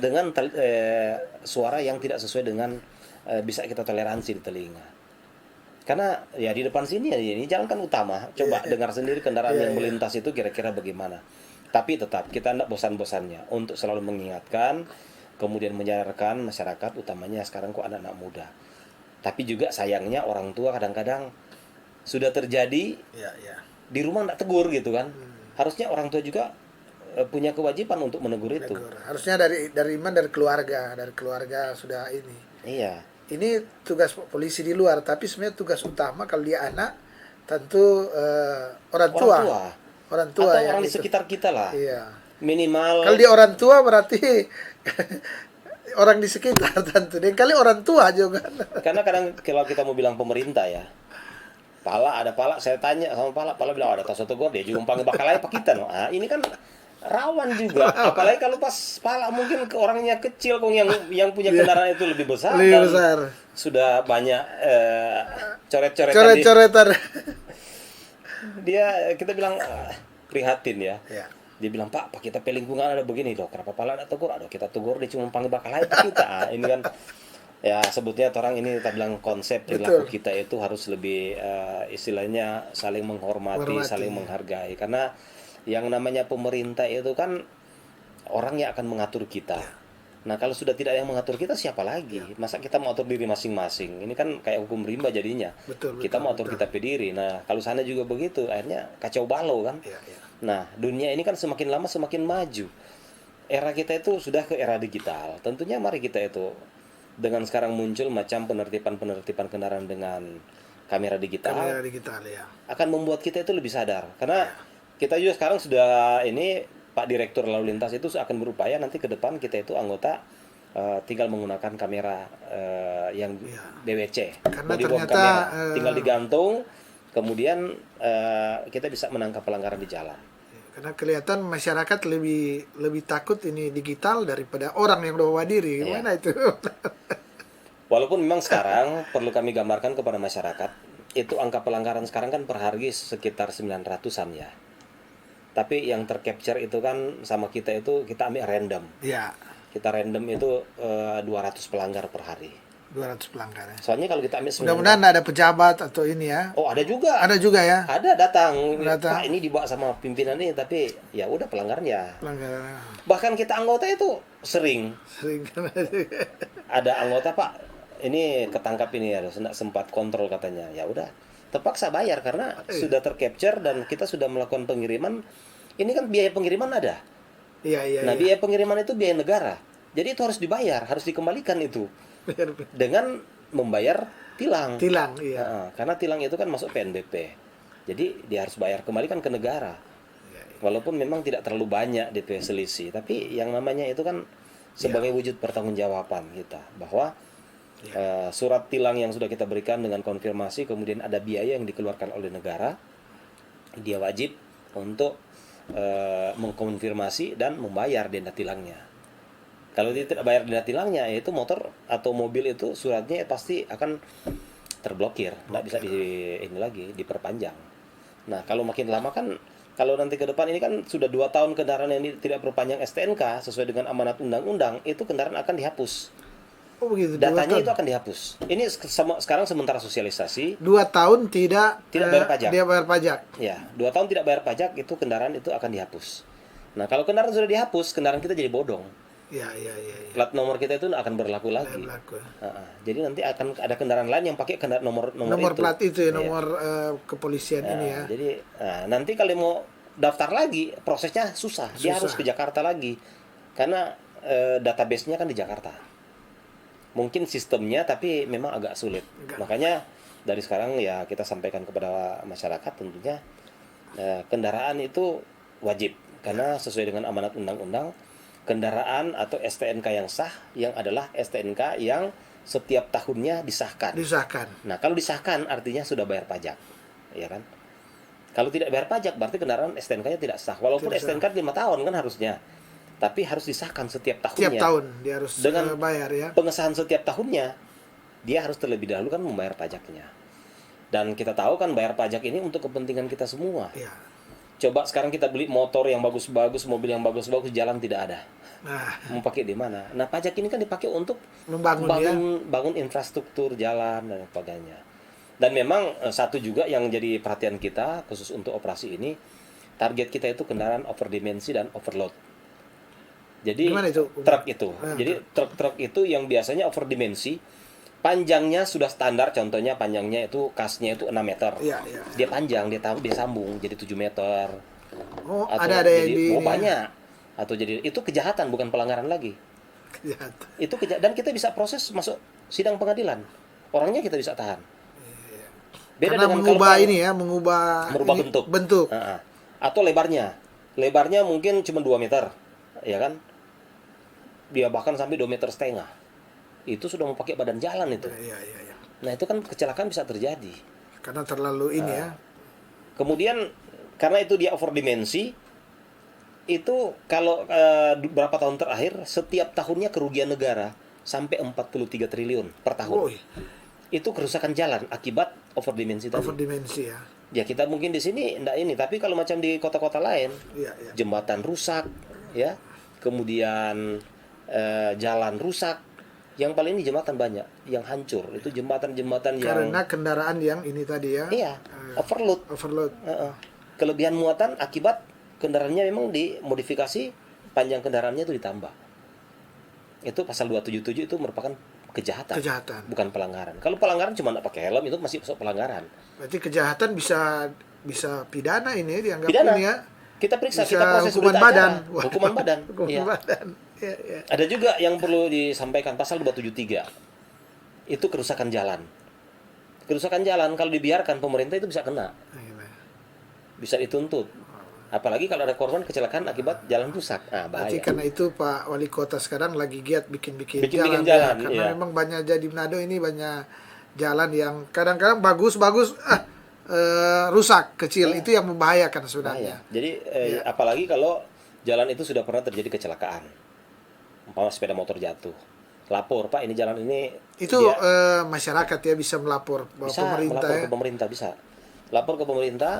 dengan suara yang tidak sesuai dengan bisa kita toleransi di telinga. Karena ya di depan sini ya ini jalan kan utama. Coba dengar sendiri kendaraan yang melintas itu kira-kira bagaimana. Tapi tetap kita tidak bosan-bosannya untuk selalu mengingatkan, kemudian menyadarkan masyarakat utamanya sekarang kok anak-anak muda. Tapi juga sayangnya orang tua kadang-kadang sudah terjadi di rumah nggak tegur gitu kan. Harusnya orang tua juga punya kewajiban untuk menegur itu. Harusnya dari keluarga sudah ini. Iya. Ini tugas polisi di luar, tapi sebenarnya tugas utama kalau dia anak tentu orang tua atau orang di sekitar kita lah. Iya. Minimal. Kalau dia orang tua berarti orang di sekitar tentu. Dan kali orang tua juga. Karena kadang kalau kita mau bilang pemerintah ya. Ada pala, saya tanya sama pala bilang ada tas tegur dia juga panggil bakal apa kita no. Ini kan rawan juga. Apalagi kalau pas pala mungkin ke orangnya kecil kok yang punya kendaraan itu lebih besar. Sudah banyak coret-coretan. Kita bilang prihatin ya. Dia bilang, Pak kita pelingkungan ada begini loh. Kenapa pala ada tegur? Aduh, kita tegur dia cuma panggil bakal apa kita. Ini kan ya sebutnya orang ini kita bilang konsep perilaku kita itu harus lebih istilahnya saling menghormati, saling menghargai. Karena yang namanya pemerintah itu kan orang yang akan mengatur kita. Nah kalau sudah tidak ada yang mengatur kita siapa lagi? Masa kita mau atur diri masing-masing? Ini kan kayak hukum rimba jadinya. Kita mau atur kita diri. Nah kalau sana juga begitu, akhirnya kacau balau kan. Nah dunia ini kan semakin lama semakin maju. Era kita itu sudah ke era digital. Tentunya mari kita itu dengan sekarang muncul macam penertiban kendaraan dengan kamera digital akan membuat kita itu lebih sadar. Karena kita juga sekarang sudah ini Pak Direktur Lalu Lintas itu akan berupaya nanti ke depan kita itu anggota tinggal menggunakan kamera yang DWC. Karena ternyata tinggal digantung, kemudian kita bisa menangkap pelanggaran di jalan. Karena kelihatan masyarakat lebih takut ini digital daripada orang yang bawa diri. Iya. Gimana itu? Walaupun memang sekarang perlu kami gambarkan kepada masyarakat, itu angka pelanggaran sekarang kan per hari sekitar 900-an ya. Tapi yang tercapture itu kan sama kita itu kita ambil random. Ya, Kita random itu 200 pelanggar per hari. 200 pelanggar ya. Soalnya kalau kita ambil 900, Mudah-mudahan ada pejabat atau ini ya. oh ada juga. Ada juga ya Ada datang. Datang. Pak ini dibawa sama pimpinan ini, tapi ya udah pelanggaran ya. pelanggaran. Bahkan kita anggota itu sering Sering kan. ada anggota, Pak ini ketangkap ini ya, tidak sempat kontrol katanya. Ya udah terpaksa bayar karena sudah tercapture dan kita sudah melakukan pengiriman. Ini kan biaya pengiriman ada. Iya. Nah biaya pengiriman itu biaya negara. Jadi itu harus dibayar, harus dikembalikan itu dengan membayar tilang. Tilang, iya. Karena tilang itu kan masuk PNBP. Jadi dia harus bayar kembalikan ke negara. Walaupun memang tidak terlalu banyak DP selisih, tapi yang namanya itu kan sebagai wujud pertanggungjawaban kita bahwa surat tilang yang sudah kita berikan dengan konfirmasi, kemudian ada biaya yang dikeluarkan oleh negara, dia wajib untuk mengkonfirmasi dan membayar denda tilangnya. Kalau dia tidak bayar denda tilangnya, yaitu motor atau mobil itu suratnya pasti akan terblokir, tidak bisa diperpanjang. Nah kalau makin lama kan, kalau nanti ke depan ini kan sudah 2 tahun kendaraan yang tidak perpanjang STNK sesuai dengan amanat undang-undang, itu kendaraan akan dihapus. Oh begitu. Datanya itu akan dihapus. Ini sekarang sementara sosialisasi. 2 tahun tidak bayar pajak. Dia bayar pajak. Ya, 2 tahun tidak bayar pajak, itu kendaraan itu akan dihapus. Nah kalau kendaraan sudah dihapus, kendaraan kita jadi bodong. Iya. Plat nomor kita itu akan berlaku lagi. Berlaku. Jadi nanti akan ada kendaraan lain yang pakai nomor itu. Plat itu ya, Iya. nomor kepolisian ini ya. Jadi nanti kalau mau daftar lagi, prosesnya susah. Dia harus ke Jakarta lagi. Karena database-nya kan di Jakarta. Mungkin sistemnya tapi memang agak sulit. Makanya dari sekarang ya kita sampaikan kepada masyarakat tentunya kendaraan itu wajib. Karena sesuai dengan amanat undang-undang, kendaraan atau STNK yang sah yang adalah STNK yang setiap tahunnya disahkan. Nah, kalau disahkan artinya sudah bayar pajak. Ya kan? Kalau tidak bayar pajak berarti kendaraan STNK-nya tidak sah. Walaupun STNK 5 tahun kan harusnya. Tapi harus disahkan setiap tahunnya. Setiap tahun dia harus dengan bayar ya. Pengesahan setiap tahunnya, dia harus terlebih dahulu kan membayar pajaknya. Dan kita tahu kan bayar pajak ini untuk kepentingan kita semua. Iya. Coba sekarang kita beli motor yang bagus-bagus, mobil yang bagus-bagus, jalan tidak ada. Nah, Mau pakai di mana? Nah, pajak ini kan dipakai untuk bangun infrastruktur jalan dan sebagainya. Dan memang satu juga yang jadi perhatian kita khusus untuk operasi ini, target kita itu kendaraan overdimensi dan overload. Jadi truk itu. Jadi truk itu yang biasanya overdimensi, panjangnya sudah standar, contohnya panjangnya itu kasnya itu 6 meter. Iya. Dia panjang, dia sambung jadi 7 meter. Oh, Atau ada jadi, yang banyak. Atau jadi itu kejahatan bukan pelanggaran lagi. Kejahatan. Itu dan kita bisa proses masuk sidang pengadilan. Orangnya kita bisa tahan. Beda karena dengan mengubah kalau ini ya, mengubah bentuk. Atau lebarnya mungkin cuma 2 meter, ya kan? Dia bahkan sampai 2,5 meter. Itu sudah mau pakai badan jalan itu. Iya. Nah itu kan kecelakaan bisa terjadi. Karena terlalu ini ya. Kemudian karena itu dia overdimensi, itu kalau beberapa tahun terakhir setiap tahunnya kerugian negara sampai 43 triliun per tahun. Itu kerusakan jalan akibat overdimensi tadi. Overdimensi ya. Ya kita mungkin di sini enggak ini, tapi kalau macam di kota-kota lain, jembatan rusak, ya, kemudian jalan rusak. Yang paling ini jembatan banyak yang hancur. Itu jembatan-jembatan yang karena kendaraan yang ini tadi ya. Iya, overload. Kelebihan muatan akibat kendaraannya memang dimodifikasi, panjang kendaraannya itu ditambah. Itu pasal 277 itu merupakan kejahatan. Bukan pelanggaran. Kalau pelanggaran cuma enggak pakai helm itu masih masuk pelanggaran. Berarti kejahatan bisa pidana ini dianggap pidana. Ini ya. Kita periksa, bisa kita proses hukuman badan. Hukuman badan. Badan. Ada juga yang perlu disampaikan pasal 273. Itu kerusakan jalan. Kerusakan jalan kalau dibiarkan pemerintah itu bisa kena. Bisa dituntut. Apalagi kalau ada korban kecelakaan akibat jalan rusak. Bahaya. Berarti karena itu Pak Wali Kota sekarang lagi giat bikin jalan. Ya. Karena memang banyak jadi Manado ini banyak jalan yang kadang-kadang bagus rusak kecil, itu yang membahayakan sebenarnya. Bahaya. Jadi apalagi kalau jalan itu sudah pernah terjadi kecelakaan, umpama sepeda motor jatuh, lapor, Pak, ini jalan ini Itu dia masyarakat ya bisa melapor bahwa bisa pemerintah melapor ya. ke pemerintah, bisa lapor ke pemerintah,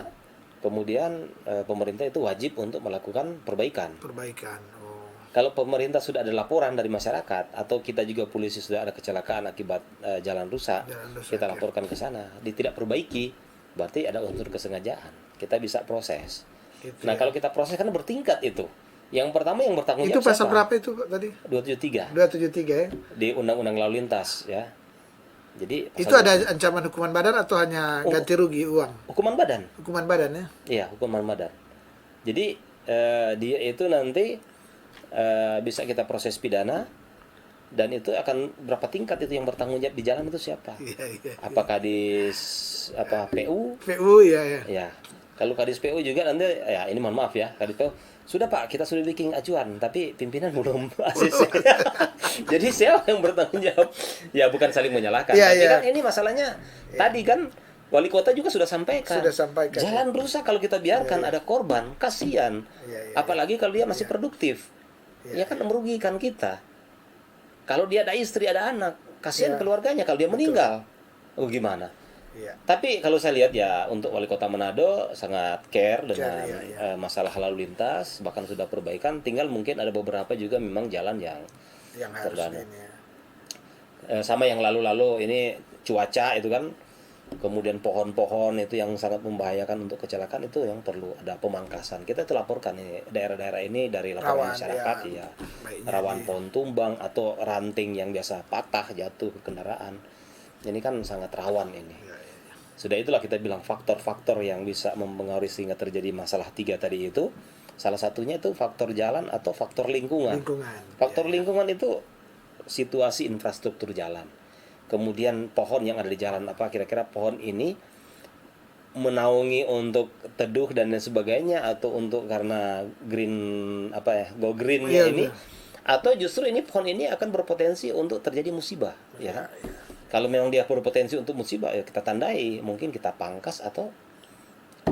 kemudian pemerintah itu wajib untuk melakukan perbaikan. Perbaikan. Oh. Kalau pemerintah sudah ada laporan dari masyarakat atau kita juga polisi sudah ada kecelakaan akibat jalan rusak, Jalan rusak, kita ya. laporkan ke sana, tidak perbaiki, berarti ada unsur kesengajaan. Kita bisa proses. Gitu Nah, ya. kalau kita proses kan bertingkat itu. Yang pertama yang bertanggung Itu jawab pasal siapa? berapa itu tadi? 273 273 ya. di Undang-Undang Lalu Lintas ya. Jadi Itu ada ancaman hukuman badan atau hanya ganti rugi uang? hukuman badan. Hukuman badan ya. Iya, hukuman badan. Jadi dia itu nanti bisa kita proses pidana, dan itu akan berapa tingkat itu yang bertanggung jawab di jalan itu siapa? Iya, iya. Apakah di PU? PU ya ya. Ya. Kalau Kadis PU juga nanti ya, ini mohon maaf ya, Kadis PU sudah Pak, kita sudah bikin acuan, tapi pimpinan belum ACC. Jadi siapa yang bertanggung jawab? Ya bukan saling menyalahkan. Iya, Tapi iya. kan ini masalahnya tadi kan wali kota juga sudah sampaikan. Sudah sampaikan. Jalan rusak kalau kita biarkan ada korban, kasihan. Iya, iya, Apalagi kalau dia masih produktif. Ya kan merugikan kita. Kalau dia ada istri, ada anak, kasihan Iya. keluarganya kalau dia meninggal. Oh gimana? Iya. Tapi kalau saya lihat ya untuk wali kota Manado sangat care dengan iya. masalah lalu lintas, bahkan sudah perbaikan. Tinggal mungkin ada beberapa juga memang jalan yang Yang harus Tergana. ini ya. sama yang lalu-lalu ini cuaca itu kan, kemudian pohon-pohon itu yang sangat membahayakan untuk kecelakaan, itu yang perlu ada pemangkasan. Kita telaporkan ini daerah-daerah ini dari laporan Rawan, masyarakat ya. ya, Baiknya rawan di- pohon tumbang atau ranting yang biasa patah jatuh ke kendaraan. Ini kan sangat rawan ini. Iya, iya, iya. Sudah itulah kita bilang faktor-faktor yang bisa mempengaruhi sehingga terjadi masalah tiga tadi itu. Salah satunya itu faktor jalan atau faktor lingkungan. Lingkungan. Faktor Iya, lingkungan itu situasi infrastruktur jalan. Kemudian pohon yang ada di jalan, apa kira-kira pohon ini menaungi untuk teduh dan lain sebagainya, atau untuk karena green apa ya, go greennya Iya, ini, iya. atau justru ini pohon ini akan berpotensi untuk terjadi musibah, ya kan? Kalau memang dia berpotensi untuk musibah, ya kita tandai, mungkin kita pangkas atau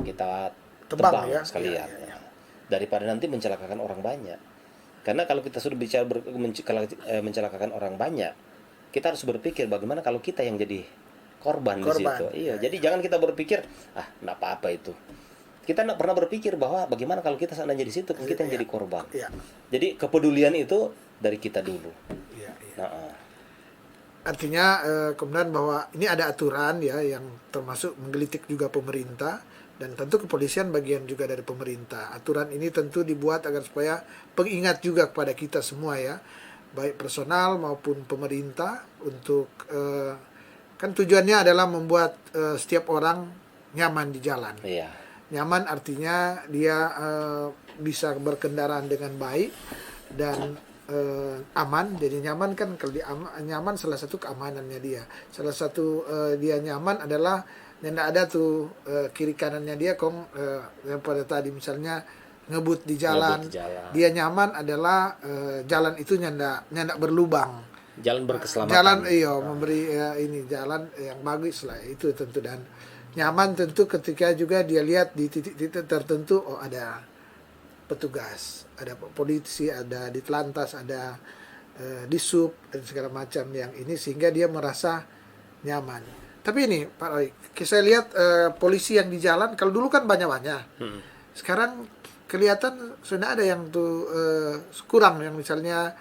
kita Tebang, tebang ya. sekalian, Iya, iya, ya. Daripada nanti mencelakakan orang banyak. Karena kalau kita sudah bicara mencelakakan orang banyak, kita harus berpikir bagaimana kalau kita yang jadi korban di Korban. situ. Iya, jadi jangan kita berpikir nggak apa-apa itu. Kita nggak pernah berpikir bahwa bagaimana kalau kita seandainya di situ, kita yang jadi korban. Iya. Jadi kepedulian itu dari kita dulu. Iya, iya. Nah, Artinya kemudian bahwa ini ada aturan ya yang termasuk menggelitik juga pemerintah, dan tentu kepolisian bagian juga dari pemerintah. Aturan ini tentu dibuat agar supaya pengingat juga kepada kita semua ya, baik personal maupun pemerintah, untuk kan tujuannya adalah membuat setiap orang nyaman di jalan. iya. Nyaman artinya dia bisa berkendaraan dengan baik dan aman. Jadi nyaman kan, kalau nyaman salah satu keamanannya dia. Salah satu dia nyaman adalah tidak ada tuh kiri kanannya dia yang pada tadi misalnya ngebut di jalan. Ngebut di jalan. Dia nyaman adalah jalan itu nyandak berlubang. Jalan berkeselamatan. Jalan memberi ini jalan yang bagus lah, itu tentu. Dan nyaman tentu ketika juga dia lihat di titik-titik tertentu, ada petugas, ada polisi, ada ditlantas, ada disub dan segala macam yang ini, sehingga dia merasa nyaman. Tapi ini Pak Roy, saya lihat polisi yang di jalan, kalau dulu kan banyak-banyak, sekarang kelihatan sudah ada yang tuh kurang, yang misalnya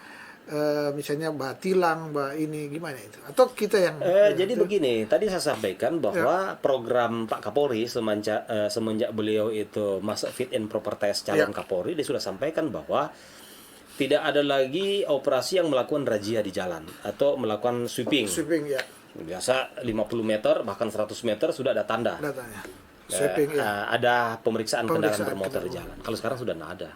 mbak tilang, mbak ini, gimana itu? Atau kita yang Jadi begini, tadi saya sampaikan bahwa program Pak Kapolri semenjak beliau itu masuk fit and proper test calon Kapolri, dia sudah sampaikan bahwa tidak ada lagi operasi yang melakukan razia di jalan atau melakukan sweeping. ya Biasa 50 meter bahkan 100 meter sudah ada tanda. datanya. Sweeping Ada pemeriksaan kendaraan Pemeriksaan bermotor di jalan. Kalau sekarang sudah tidak ada.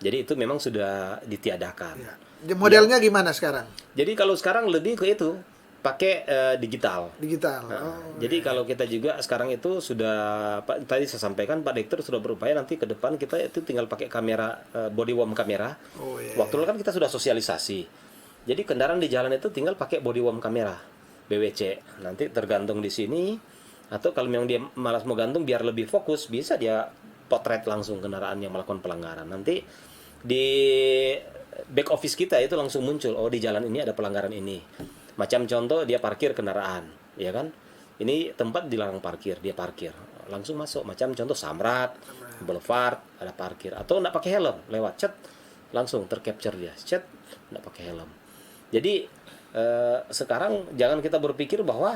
Jadi itu memang sudah ditiadakan. ya. Modelnya gimana sekarang? Jadi kalau sekarang lebih ke itu pakai digital. Digital. Jadi kalau kita juga sekarang itu sudah tadi saya sampaikan Pak Direktur sudah berupaya nanti ke depan kita itu tinggal pakai kamera body worm kamera. Waktu lalu kan kita sudah sosialisasi. Jadi kendaraan di jalan itu tinggal pakai body worm kamera BWC. Nanti tergantung di sini Atau kalau memang dia malas mau gantung biar lebih fokus, bisa dia potret langsung kendaraan yang melakukan pelanggaran. Nanti di back office kita itu langsung muncul, oh di jalan ini ada pelanggaran ini. Macam contoh dia parkir kendaraan, ya kan? Ini tempat dilarang parkir, dia parkir. Langsung masuk. Macam contoh Samrat, Boulevard, ada parkir. Atau nggak pakai helm, lewat cet, langsung tercapture dia. Cet, nggak pakai helm. Jadi sekarang jangan kita berpikir bahwa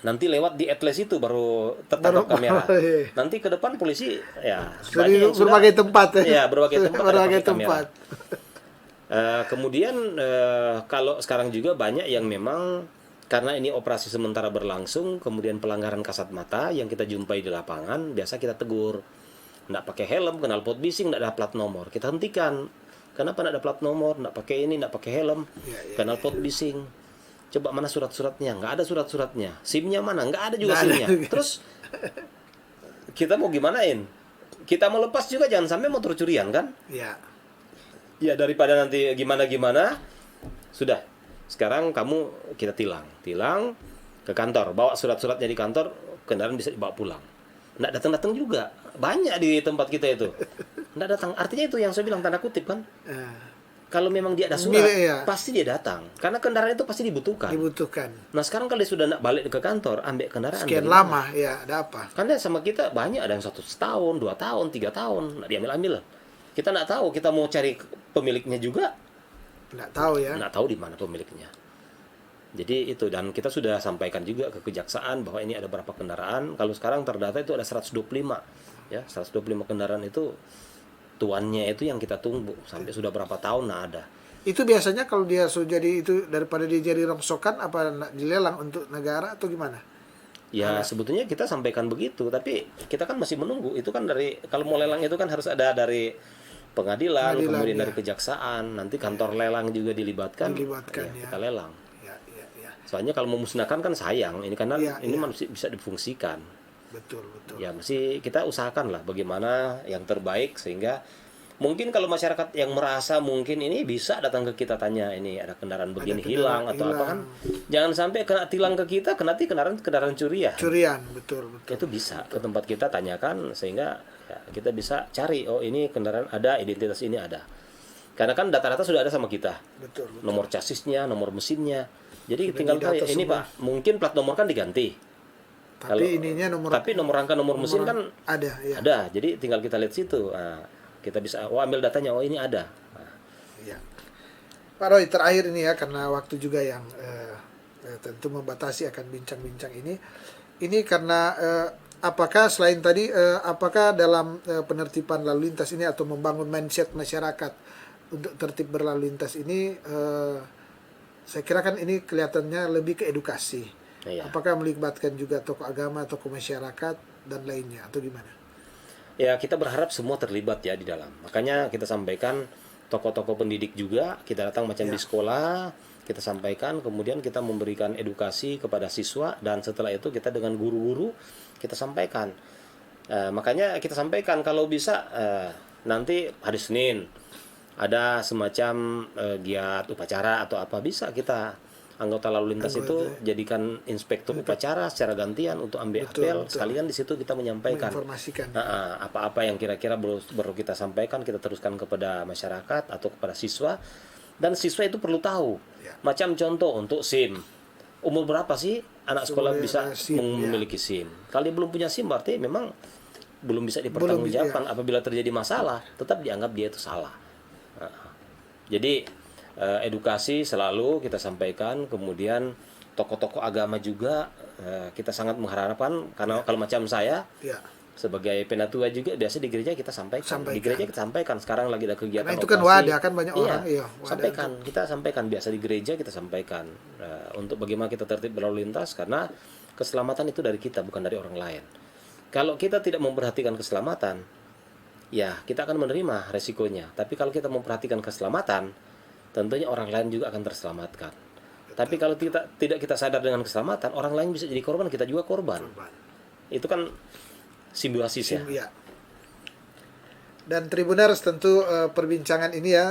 nanti lewat di atlas itu baru tertangkap kamera. Nanti ke depan polisi ya Dari berbagai tempat ya. Ya, berbagai tempat ada Berbagai pakai kamera. tempat. Kemudian kalau sekarang juga banyak yang memang karena ini operasi sementara berlangsung, kemudian pelanggaran kasat mata yang kita jumpai di lapangan, biasa kita tegur. Nggak pakai helm, knalpot bising, nggak ada plat nomor. Kita hentikan. Kenapa nggak ada plat nomor, nggak pakai ini, nggak pakai helm, knalpot bising. Coba mana surat-suratnya? Nggak ada surat-suratnya. SIM-nya mana? Nggak ada juga SIM-nya. Terus kita mau gimanain? Kita mau lepas juga jangan sampai motor curian kan? Ya. Ya daripada nanti gimana-gimana, sudah. Sekarang kamu kita tilang ke kantor, bawa surat-suratnya di kantor, kendaraan bisa dibawa pulang. Nggak datang-datang juga. Banyak di tempat kita itu. Nggak datang. Artinya itu yang saya bilang tanda kutip kan. Kalau memang dia ada surat, pasti dia datang. Karena kendaraan itu pasti dibutuhkan. Nah sekarang kalau dia sudah nak balik ke kantor, ambil kendaraan. Sekian lama, ya ada apa? Karena sama kita banyak, ada yang 1 tahun, 2 tahun, 3 tahun, nggak diambil-ambil. Kita nggak tahu, kita mau cari pemiliknya juga. Nggak tahu ya. Nggak tahu di mana pemiliknya. Jadi itu, dan kita sudah sampaikan juga ke kejaksaan bahwa ini ada berapa kendaraan. Kalau sekarang terdata itu ada 125. Ya, 125 kendaraan itu tuannya itu yang kita tunggu sampai sudah berapa tahun nah ada. Itu biasanya kalau dia sudah jadi itu daripada dia jadi rongsokan apa dilelang untuk negara atau gimana? Ya sebetulnya kita sampaikan begitu, tapi kita kan masih menunggu. Itu kan dari kalau mau lelang itu kan harus ada dari pengadilan kemudian dari kejaksaan, nanti kantor lelang juga dilibatkan ya. Kita lelang. Soalnya kalau memusnahkan kan sayang, ini karena ini masih bisa difungsikan. Betul. Ya mesti kita usahakan lah bagaimana yang terbaik, sehingga mungkin kalau masyarakat yang merasa mungkin ini bisa datang ke kita tanya ini ada kendaraan begini hilang atau apa kan, jangan sampai kena tilang ke kita, nanti kendaraan curian. Betul. Itu bisa ke tempat kita tanyakan, sehingga ya, kita bisa cari, oh ini kendaraan ada, identitas ini ada. Karena kan data-data sudah ada sama kita. Betul. Nomor chasisnya, nomor mesinnya. Jadi tinggal tanya, ini Pak, mungkin plat nomor kan diganti. Tapi ininya nomor rangka nomor mesin kan ada, ya. Ada. Jadi tinggal kita lihat situ. Nah, kita bisa ambil datanya, oh ini ada. Nah. Ya. Pak Roy, terakhir ini ya, karena waktu juga yang tentu membatasi akan bincang-bincang ini. Ini karena apakah selain tadi, apakah dalam penertiban lalu lintas ini atau membangun mindset masyarakat untuk tertib berlalu lintas ini, saya kira kan ini kelihatannya lebih ke edukasi. Iya. Apakah melibatkan juga tokoh agama, tokoh masyarakat, dan lainnya, atau gimana? Ya, kita berharap semua terlibat ya di dalam. Makanya kita sampaikan tokoh-tokoh pendidik juga, kita datang macam di sekolah, kita sampaikan, kemudian kita memberikan edukasi kepada siswa, dan setelah itu kita dengan guru-guru, kita sampaikan. Makanya kita sampaikan kalau bisa nanti hari Senin, ada semacam giat upacara atau apa, bisa kita anggota lalu lintas itu jadikan inspektur upacara secara gantian untuk ambil apel. Sekalian di situ kita menyampaikan apa-apa yang kira-kira baru kita sampaikan, kita teruskan kepada masyarakat atau kepada siswa, dan siswa itu perlu tahu. Macam contoh untuk SIM, umur berapa sih anak sekolah bisa memiliki SIM? Kalau dia belum punya SIM berarti memang belum bisa dipertanggungjawabkan. Apabila terjadi masalah tetap dianggap dia itu salah. Jadi edukasi selalu kita sampaikan, kemudian tokoh-tokoh agama juga kita sangat mengharapkan, karena kalau macam saya sebagai penatua juga biasa di gereja kita sampaikan. Di gereja kita sampaikan, sekarang lagi ada kegiatan karena itu kan wadah, kan banyak orang kita sampaikan biasa di gereja, kita sampaikan untuk bagaimana kita tertib berlalu lintas, karena keselamatan itu dari kita, bukan dari orang lain. Kalau kita tidak memperhatikan keselamatan, ya kita akan menerima resikonya. Tapi kalau kita memperhatikan keselamatan, tentunya orang lain juga akan terselamatkan. Tapi kalau tidak kita sadar dengan keselamatan, orang lain bisa jadi korban, kita juga korban. Itu kan simbiosis ya. Dan Tribuners, tentu perbincangan ini ya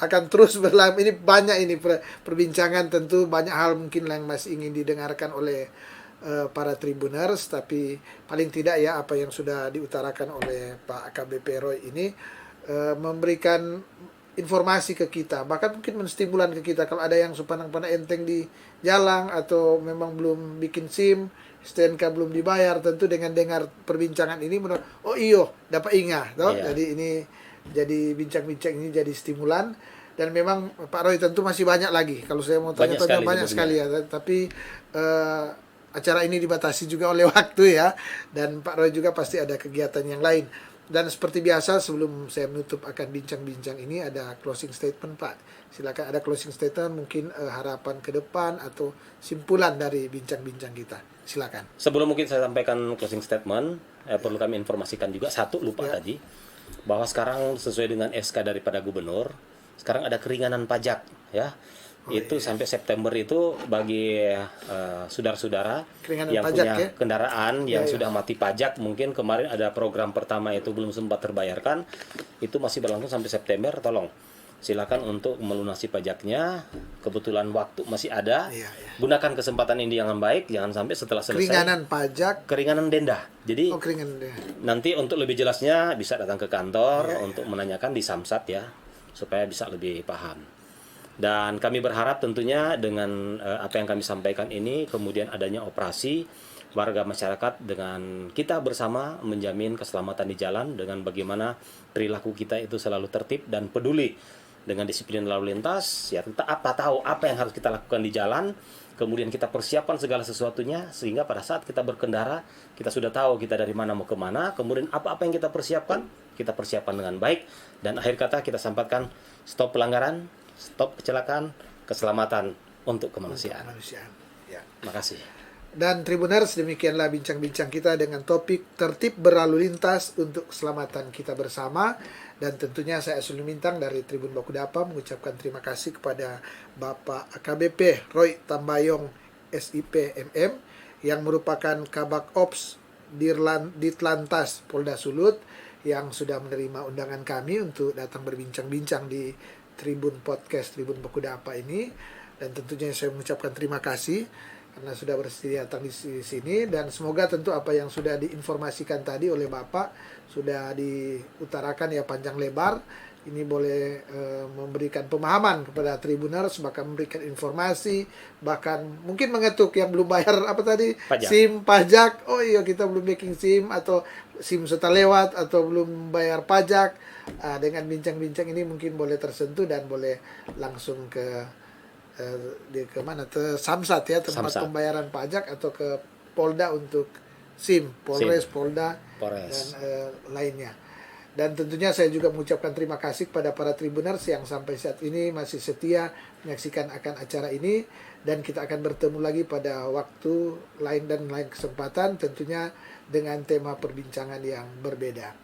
akan terus berlangsung. Ini banyak ini perbincangan, tentu banyak hal mungkin yang masih ingin didengarkan oleh para Tribuners, tapi paling tidak ya apa yang sudah diutarakan oleh Pak AKBP Roy ini memberikan informasi ke kita, bahkan mungkin menstimulan ke kita kalau ada yang supana-pana enteng di jalan atau memang belum bikin SIM, STNK belum dibayar, tentu dengan dengar perbincangan ini oh iyo dapat ingat toh. Iya. Jadi ini jadi bincang-bincang ini jadi stimulan, dan memang Pak Roy tentu masih banyak lagi kalau saya mau tanya-tanya banyak sekali ya, tapi acara ini dibatasi juga oleh waktu ya, dan Pak Roy juga pasti ada kegiatan yang lain. Dan seperti biasa sebelum saya menutup akan bincang-bincang ini ada closing statement Pak. Silakan, ada closing statement, mungkin harapan ke depan atau simpulan dari bincang-bincang kita. Silakan. Sebelum mungkin saya sampaikan closing statement, perlu kami informasikan juga satu lupa tadi, bahwa sekarang sesuai dengan SK daripada Gubernur, sekarang ada keringanan pajak ya. Itu sampai September itu bagi saudara-saudara Keringanan yang pajak, punya ya? kendaraan yang sudah mati pajak, mungkin kemarin ada program pertama itu belum sempat terbayarkan, itu masih berlangsung sampai September. Tolong silakan untuk melunasi pajaknya, kebetulan waktu masih ada. Gunakan kesempatan ini dengan baik, jangan sampai setelah selesai Keringanan pajak, keringanan denda. Jadi keringanan nanti untuk lebih jelasnya bisa datang ke kantor untuk menanyakan di Samsat ya, supaya bisa lebih paham. Dan kami berharap tentunya dengan apa yang kami sampaikan ini, kemudian adanya operasi, warga masyarakat dengan kita bersama menjamin keselamatan di jalan dengan bagaimana perilaku kita itu selalu tertib dan peduli dengan disiplin lalu lintas, ya tentang tahu apa yang harus kita lakukan di jalan, kemudian kita persiapkan segala sesuatunya sehingga pada saat kita berkendara kita sudah tahu kita dari mana mau kemana, kemudian apa yang kita persiapkan dengan baik, dan akhir kata kita sampaikan stop pelanggaran, stop kecelakaan, keselamatan untuk kemanusiaan. Ya. Makasih. Dan Tribuners, demikianlah bincang-bincang kita dengan topik tertib berlalu lintas untuk keselamatan kita bersama. Dan tentunya saya Asul Lumintang dari Tribun Bakudapa mengucapkan terima kasih kepada Bapak AKBP Roy Tambayong SIP MM yang merupakan Kabak Ops Ditlantas Polda Sulut yang sudah menerima undangan kami untuk datang berbincang-bincang di Tribun Podcast Tribun Bakudapa ini. Dan tentunya saya mengucapkan terima kasih karena sudah bersedia datang di sini, dan semoga tentu apa yang sudah diinformasikan tadi oleh Bapak sudah diutarakan ya panjang lebar. Ini boleh memberikan pemahaman kepada Tribuners, bahkan memberikan informasi, bahkan mungkin mengetuk yang belum bayar apa tadi Pajak. SIM pajak. Oh iya, kita belum making SIM atau SIM sudah lewat atau belum bayar pajak. Dengan bincang-bincang ini mungkin boleh tersentuh dan boleh langsung ke ke mana, ke Samsat ya, tempat pembayaran pajak, atau ke Polda untuk SIM, Polres, Polda, dan lainnya. Dan tentunya saya juga mengucapkan terima kasih kepada para Tribuners yang sampai saat ini masih setia menyaksikan akan acara ini, dan kita akan bertemu lagi pada waktu lain dan lain kesempatan, tentunya dengan tema perbincangan yang berbeda.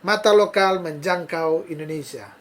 Mata lokal menjangkau Indonesia.